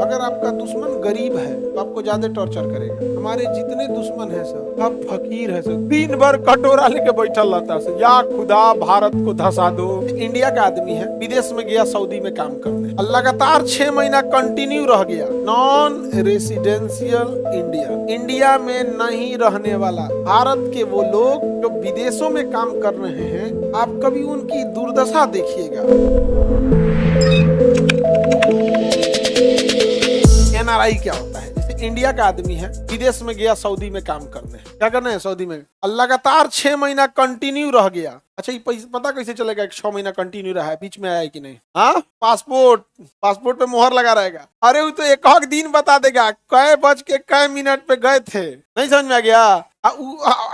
अगर आपका दुश्मन गरीब है तो आपको ज्यादा टॉर्चर करेगा। हमारे जितने दुश्मन है सब फकीर है सब, दिन भर कटोरा लेके बैठल रहता है। या खुदा भारत को धसा दो। इंडिया का आदमी है, विदेश में गया सऊदी में काम करने, लगातार 6 महीना कंटिन्यू रह गया। नॉन रेसिडेंशियल इंडिया में नहीं रहने वाला भारत के वो लोग जो विदेशों में काम कर रहे हैं, आप कभी उनकी दुर्दशा देखिएगा। एनआरआई क्या होता है? जैसे इंडिया का आदमी है, विदेश में गया सऊदी में काम करने, क्या करना है सऊदी में, लगातार 6 महीना कंटिन्यू रह गया। अच्छा, ये पता कैसे चलेगा कि 6 महीना कंटिन्यू रहा है, बीच में आया है कि नहीं? हाँ, पासपोर्ट पे मोहर लगा रहेगा। अरे वो तो एक दिन बता देगा कै बज के कै मिनट पे गए थे। नहीं समझ में आ गया?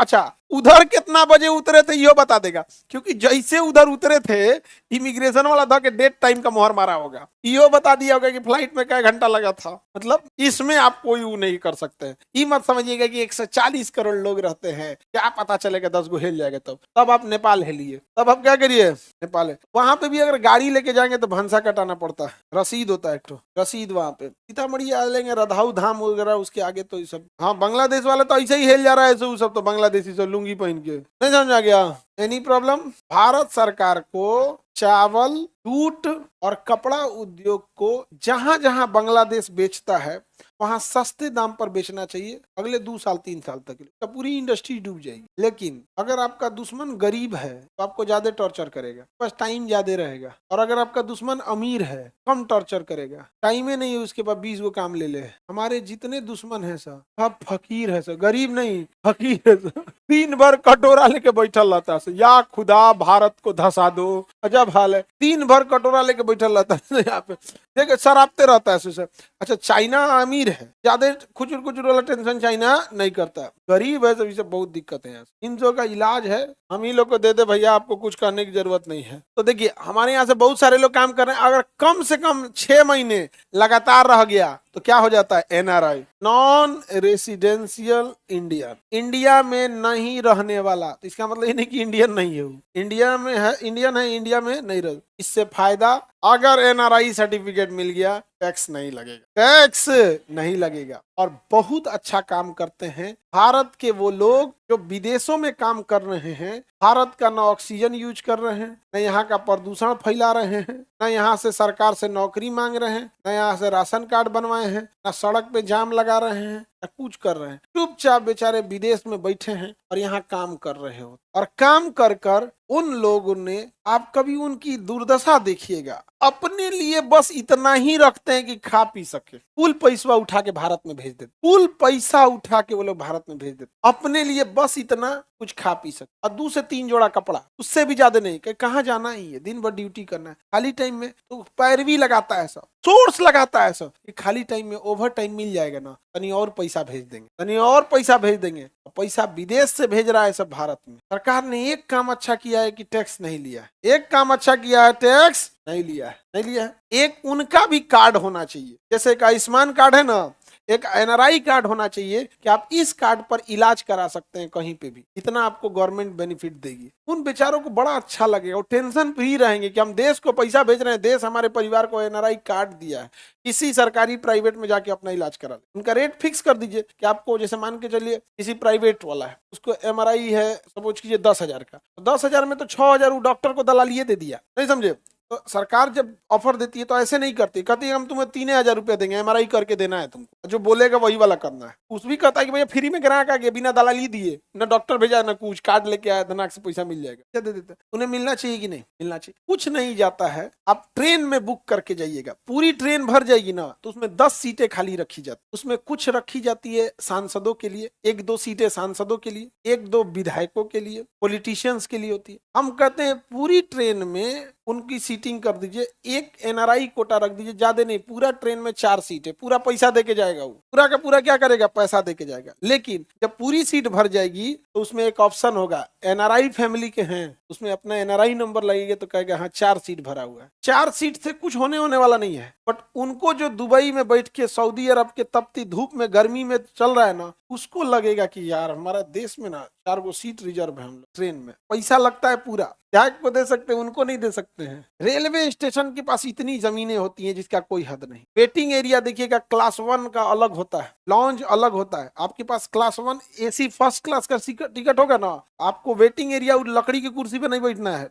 अच्छा, उधर कितना बजे उतरे थे यो बता देगा, क्योंकि जैसे उधर उतरे थे इमिग्रेशन वाला था कि डेट टाइम का मोहर मारा होगा, यो बता दिया होगा कि फ्लाइट में क्या घंटा लगा था। मतलब इसमें आप कोई वो नहीं कर सकते हैं। ये मत समझिएगा कि 140 करोड़ लोग रहते हैं, क्या पता चलेगा 10 गो हिल जाएगा। तब आप नेपाल हिलिए, तब आप क्या करिए, नेपाल है। वहां पे भी अगर गाड़ी लेके जाएंगे तो भंसा कटाना पड़ता है, रसीद होता है एक तो रसीद। वहां पे सीतामढ़ी आ लेंगे, रधाऊ धाम वगैरह, उसके आगे तो ये सब। हाँ, बांग्लादेश वाले तो ऐसे ही हिल जा रहा है, ऐसे सब तो बांग्लादेशी सब लुंगी पहन के। नहीं समझ आ गया? Any problem? भारत सरकार को चावल, जूट और कपड़ा उद्योग को जहां जहां बांग्लादेश बेचता है वहां सस्ते दाम पर बेचना चाहिए। अगले 2 साल 3 साल तक तो पूरी इंडस्ट्री डूब जाएगी। लेकिन अगर आपका दुश्मन गरीब है तो आपको ज्यादा टॉर्चर करेगा, बस टाइम ज्यादा रहेगा। और अगर आपका दुश्मन अमीर है, कम टॉर्चर करेगा, टाइम ही नहीं है उसके पास 20 गो काम ले ले। हमारे जितने दुश्मन है सब फकीर है सब, गरीब नहीं फकीर है सब। दिन भर कटोरा लेके बैठल रहता है। या खुदा भारत को धसा दो। अजब हाल है, दिन भर कटोरा लेके बैठल रहता है यहाँ पे, देखिए शराबते रहता है सब। अच्छा, चाइना अमीर है, ज्यादा खुचुर खुचुर वाला टेंशन चाइना नहीं करता। गरीब है तो इसे बहुत दिक्कत है। इन जो का इलाज है हम ही लोग को दे दे भैया, आपको कुछ करने की जरूरत नहीं है। तो देखिए हमारे यहाँ से बहुत सारे लोग काम कर रहे हैं। अगर कम से कम 6 महीने लगातार रह गया तो क्या हो जाता है? एनआरआई, नॉन रेसिडेंशियल इंडिया में नहीं रहने वाला। तो इसका मतलब ये नहीं कि इंडियन नहीं है वो, इंडिया में है, इंडियन है, इंडिया में नहीं रह। इससे फायदा, अगर एनआरआई सर्टिफिकेट मिल गया टैक्स नहीं लगेगा। और बहुत अच्छा काम करते हैं भारत के वो लोग जो विदेशों में काम कर रहे हैं। भारत का न ऑक्सीजन यूज कर रहे हैं, न यहाँ का प्रदूषण फैला रहे हैं, न यहाँ से सरकार से नौकरी मांग रहे हैं, न यहाँ से राशन कार्ड बनवाए हैं, न सड़क पे जाम लगा रहे हैं, न कुछ कर रहे हैं। चुपचाप बेचारे विदेश में बैठे हैं और यहाँ काम कर रहे हो। और काम कर कर उन लोगों ने, आप कभी उनकी दुर्दशा देखिएगा, अपने लिए बस इतना ही रखते हैं कि खा पी सके। कुल पैसा उठा के भारत में भेज देते, कुल पैसा उठा के वो लोग भारत में भेज देते, अपने लिए बस इतना कुछ खा पी सके। और 2 से 3 जोड़ा कपड़ा, उससे भी ज्यादा नहीं। कहाँ जाना ही है, दिन भर ड्यूटी करना है, खाली टाइम में तो पैरवी लगाता है सब, सोर्स लगाता है सब कि खाली टाइम में ओवर टाइम मिल जाएगा ना, तनी और पैसा भेज देंगे, पैसा विदेश से भेज रहा है सब भारत में। सरकार ने एक काम अच्छा किया है कि टैक्स नहीं लिया है, एक काम अच्छा किया है, टैक्स नहीं लिया है। एक उनका भी कार्ड होना चाहिए, जैसे एक आयुष्मान कार्ड है ना, एक एनआरआई कार्ड होना चाहिए कि आप इस कार्ड पर इलाज करा सकते हैं कहीं पे भी, इतना आपको गवर्नमेंट बेनिफिट देगी। उन बेचारों को बड़ा अच्छा लगेगा, वो टेंशन फ्री रहेंगे कि हम देश को पैसा भेज रहे हैं, देश हमारे परिवार को एनआरआई कार्ड दिया है, किसी सरकारी प्राइवेट में जाके अपना इलाज करा ले। उनका रेट फिक्स कर दीजिए कि आपको, जैसे मान के चलिए किसी प्राइवेट वाला है, उसको एमआरआई है सपोज कीजिए 10,000 का, तो 10,000 में तो 6,000 डॉक्टर को दलालिए दे दिया। नहीं समझे? तो सरकार जब ऑफर देती है तो ऐसे नहीं करती, कहती है हम तुम्हें 3,000 रुपया देंगे, एमआरआई करके देना है तुमको, जो बोलेगा वही वाला करना है। उस भी कहता है कि भैया फ्री में करा के बिना दलाली दिए, ना डॉक्टर भेजा ना कुछ, कार्ड लेके आया, धनाक से पैसा मिल जाएगा, क्या दे देता है। उन्हें मिलना चाहिए कि नहीं मिलना चाहिए? कुछ नहीं जाता है। आप ट्रेन में बुक करके जाइएगा, पूरी ट्रेन भर जाएगी ना, तो उसमें 10 सीटें खाली रखी जाती, उसमें कुछ रखी जाती है सांसदों के लिए, 1-2 सीटें सांसदों के लिए, 1-2 विधायकों के लिए, पॉलिटिशियंस के लिए होती है। हम कहते हैं पूरी ट्रेन में उनकी सीटिंग कर दीजिए, एक एनआरआई कोटा रख दीजिए, ज्यादा नहीं, पूरा ट्रेन में 4 सीट है, पूरा पैसा देके जाएगा वो, पूरा का पूरा क्या करेगा, पैसा देके जाएगा। लेकिन जब पूरी सीट भर जाएगी तो उसमें एक ऑप्शन होगा, एनआरआई फैमिली के हैं, उसमें अपना एनआरआई नंबर लगेगा तो कहेगा हाँ 4 सीट भरा हुआ है। 4 सीट से कुछ होने वाला नहीं है, बट उनको जो दुबई में बैठ के सऊदी अरब के तपती धूप में गर्मी में चल रहा है ना, उसको लगेगा कि यार हमारा देश में ना 4 गो सीट रिजर्व है, हम लोग ट्रेन में पैसा लगता है पूरा, क्या को दे सकते हैं, उनको नहीं दे सकते हैं। रेलवे स्टेशन के पास इतनी जमीनें होती हैं जिसका कोई हद नहीं। वेटिंग एरिया देखिएगा, क्लास 1 का अलग होता है, लॉन्ज अलग होता है। आपके पास क्लास 1 एसी फर्स्ट क्लास का टिकट होगा ना, आपको वेटिंग एरिया लकड़ी की कुर्सी पे नहीं बैठना है,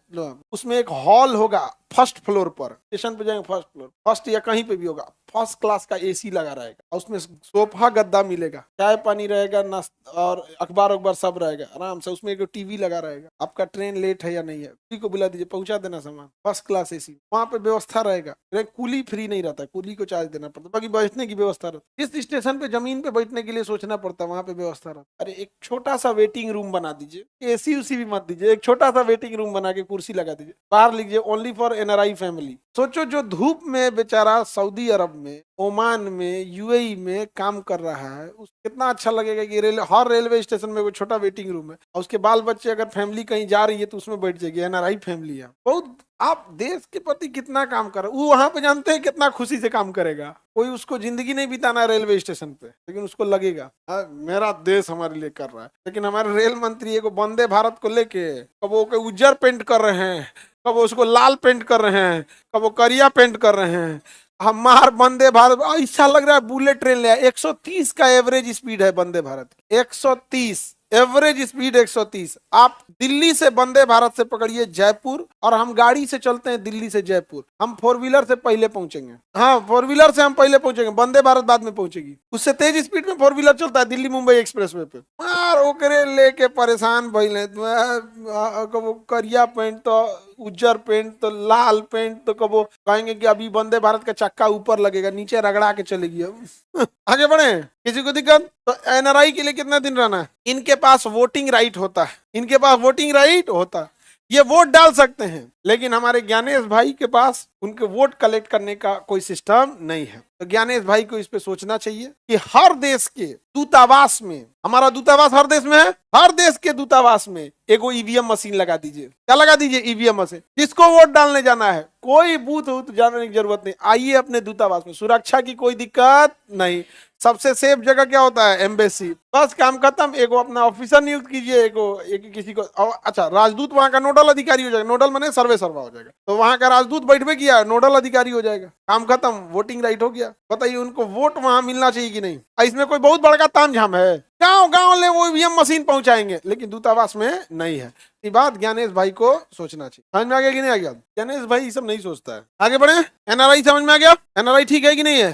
उसमें एक हॉल होगा फर्स्ट फ्लोर पर। स्टेशन पे जाएंगे फर्स्ट फ्लोर, फर्स्ट या कहीं पे भी होगा, फर्स्ट क्लास का एसी लगा रहेगा और उसमें सोफा गद्दा मिलेगा, चाय पानी रहेगा, नाश्ता और अखबार अखबार सब रहेगा आराम से। उसमें एक टीवी लगा रहेगा, आपका ट्रेन लेट है या नहीं है कुली को बुला दीजिए, पहुंचा देना सामान, फर्स्ट क्लास एसी। वहां पे व्यवस्था रहेगा, कुली फ्री नहीं रहता, कुली को चार्ज देना पड़ता, बाकी बैठने की व्यवस्था रहती। जिस स्टेशन पे जमीन पे बैठने के लिए सोचना पड़ता, वहां पे व्यवस्था रहता। अरे एक छोटा सा वेटिंग रूम बना दीजिए, एसी उसी भी मत दीजिए, एक छोटा सा वेटिंग रूम बना के कुर्सी लगा दीजिए, बाहर लिखिए ओनली फॉर एनआरआई फैमिली। सोचो जो धूप में बेचारा सऊदी अरब में, ओमान में, यूएई में काम कर रहा है, उस कितना अच्छा लगेगा कि हर रेलवे स्टेशन में कोई छोटा वेटिंग रूम है और उसके बाल बच्चे अगर फैमिली कहीं जा रही है तो उसमें बैठ जाएगी, एनआरआई फैमिली है। बहुत आप देश के प्रति कितना काम कर रहे हो, वो वहां पे जानते हैं कितना खुशी से काम करेगा। कोई उसको जिंदगी नहीं बिताना रेलवे स्टेशन पे, लेकिन उसको लगेगा मेरा देश हमारे लिए कर रहा है। लेकिन हमारे रेल मंत्री को वंदे भारत को लेके कब वो उज्जर पेंट कर रहे हैं, कब उसको लाल पेंट कर रहे हैं, कब वो करिया पेंट कर रहे हैं। हमार वंदे भारत ऐसा लग रहा है बुलेट ट्रेन ले, 130 का एवरेज स्पीड है वंदे भारत, 130 एवरेज स्पीड 130। आप दिल्ली से वंदे भारत से पकड़िए जयपुर, और हम गाड़ी से चलते हैं दिल्ली से जयपुर, हम 4 व्हीलर से पहले पहुंचेंगे। हाँ 4 व्हीलर से हम पहले पहुंचेंगे, वंदे भारत बाद में पहुंचेगी। उससे तेज स्पीड में 4 व्हीलर चलता है दिल्ली मुंबई एक्सप्रेस वे पे। मार ओकरे लेके परेशान भइले, कबो करिया पेंट तो उज्जर पेंट तो लाल पेंट तो कबो कहेंगे कि अभी वंदे भारत का चक्का ऊपर लगेगा, नीचे रगड़ा के चलेगी। अब आगे बढ़े, किसी को दिक्कत? तो एनआरआई के लिए कितना दिन रहना है? इनके पास वोटिंग राइट होता है, इनके पास वोटिंग राइट होता है, ये वोट डाल सकते हैं। लेकिन हमारे ज्ञानेश भाई के पास उनके वोट कलेक्ट करने का कोई सिस्टम नहीं है। तो ज्ञानेश भाई को इस पे सोचना चाहिए कि हर देश के दूतावास में, हमारा दूतावास हर देश में है, हर देश के दूतावास में एगो ईवीएम मशीन लगा दीजिए। क्या लगा दीजिए? EVM machine. किसको वोट डालने जाना है, कोई बूथ वूथ जाने की जरूरत नहीं, आइए अपने दूतावास में, सुरक्षा की कोई दिक्कत नहीं। सबसे सेफ जगह क्या होता है? एम्बेसी। बस काम खत्म, एगो अपना ऑफिसर नियुक्त कीजिए, एक किसी को। अच्छा, राजदूत वहां का नोडल अधिकारी हो जाएगा, नोडल माने सर्वे सर्वा हो जाएगा, तो वहां का राजदूत बैठवे किया, नोडल अधिकारी हो जाएगा, काम खत्म, वोटिंग राइट हो गया। बताइए उनको वोट वहां मिलना चाहिए कि नहीं? इसमें कोई बहुत बड़ा तामझाम है? गांव गांव ले वो ईवीएम मशीन पहुंचाएंगे, लेकिन दूतावास में नहीं है। ये बात ज्ञानेश भाई को सोचना चाहिए। समझ में आ गया कि नहीं आ गया? ज्ञानेश भाई ये सब नहीं सोचता है। आगे बढ़े, एनआरआई समझ में आ गया? एनआरआई ठीक है कि नहीं है?